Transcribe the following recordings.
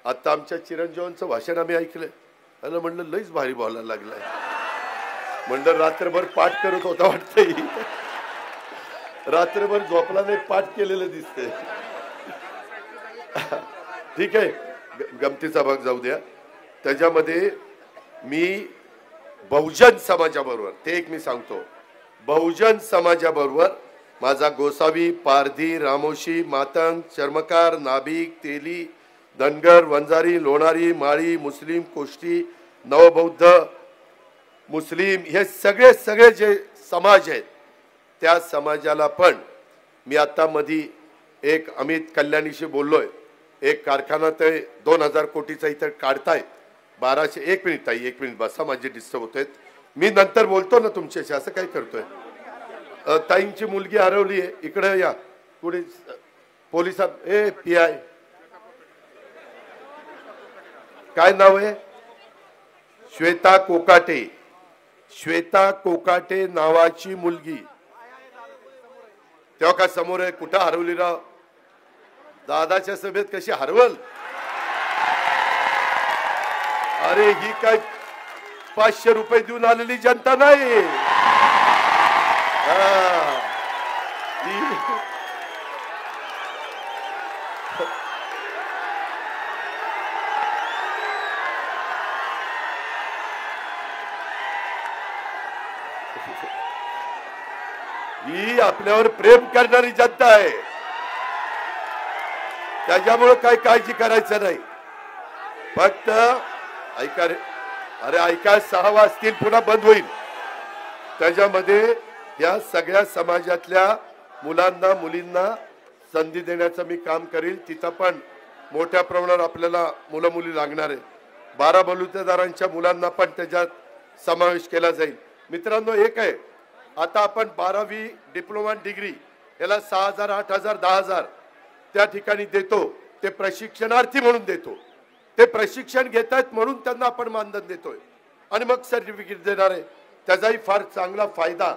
आता आमच्या चिरंजीवांचं भाषण आम्ही ऐकलं आणि म्हणलं लईच भारी बोलायला लागलाय. म्हणलं रात्रभर पाठ करत होता वाटतंय, रात्रभर झोपला नाही, पाठ केलेलं दिसतंय. ठीक आहे, गमतीचा भाग जाऊ द्या. त्याच्यामध्ये मी बहुजन समाजाबरोबर, ते एक मी सांगतो, बहुजन समाजाबरोबर माझा गोसावी, पारधी, रामोशी, मातंग, चर्मकार, नाभिक, तेली, धनगर, वंजारी, लोणारी, माळी, मुस्लिम, कोष्टी, नवबौद्ध, मुस्लिम, हे सगळे जे समाज आहेत त्या समाजाला पण मी आता मधी एक अमित कल्याणीशी बोललोय. एक कारखाना ते 2000 कोटीचा इथं काढतायत. 1200. एक मिनिट बसा, माझे डिस्टर्ब होत. मी नंतर बोलतो ना तुमच्याशी. असं काय करतोय? ताईंची मुलगी हरवली आहे, इकडे या. पुढे पोलिसात. PI काय नाव आहे? श्वेता कोकाटे. श्वेता कोकाटे नावाची मुलगी. तेव्हा का समोर आहे? कुठं हरवली राव? दादाच्या सभेत कशी हरवल? अरे ही काय 500 रुपये देऊन आलेली जनता नाही. ही आपल्यावर प्रेम करणारी जनता आहे. त्याच्यामुळे काही काळजी करायचं नाही. फक्त ऐका रे, अरे ऐका, 6 वाजतील पुन्हा बंद होईल. त्याच्यामध्ये या सगळ्या समाजातल्या मुलांना मुलींना संधी देण्याचं मी काम करील. तिथं पण मोठ्या प्रमाणावर आपल्याला मुलं मुली लागणार आहे. 12 बलुतेदारांच्या मुलांना पण त्याच्यात समावेश केला जाईल. मित्रांनो, एक आहे, आता आपण 12वी डिप्लोमा डिग्री याला 6000, 8000, 10000 त्या ठिकाणी देतो. ते प्रशिक्षणार्थी म्हणून देतो. ते प्रशिक्षण घेत आहेत म्हणून त्यांना आपण मानधन देतोय आणि मग सर्टिफिकेट देणार आहे. त्याचाही फार चांगला फायदा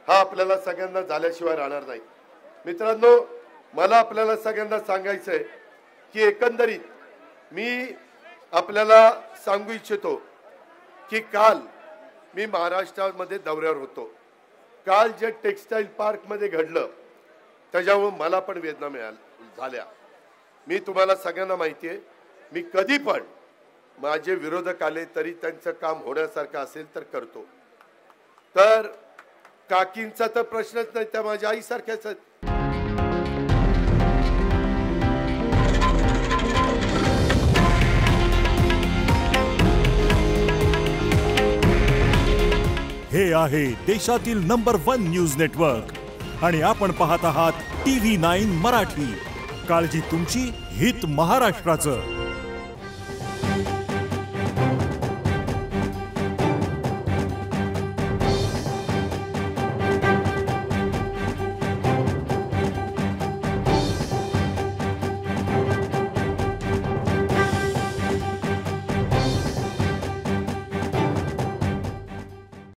हा आपल्याला सगळ्यांना झाल्याशिवाय राहणार नाही. मित्रांनो, मला आपल्याला सगळ्यांना सांगायचं आहे की एकंदरीत मी आपल्याला सांगू इच्छितो की काल मी महाराष्ट्रामध्ये दौऱ्यावर होतो. काल जे टेक्सटाईल पार्क मध्ये घडलं त्याच्यामुळे मला पण वेदना झाल्या. मी तुम्हाला सगळ्यांना माहिती आहे, मी कधी पण माझे विरोधक आले तरी त्यांचं काम होण्यासारखं असेल तर करतो. तर काकींचा तर प्रश्नच नाही, त्या माझ्या आईसारख्याच आहेत. हे आहे देशातील नंबर 1 न्यूज नेटवर्क आणि आपण पाहत आहात TV9 मराठी. काळजी तुमची, हित महाराष्ट्राचं.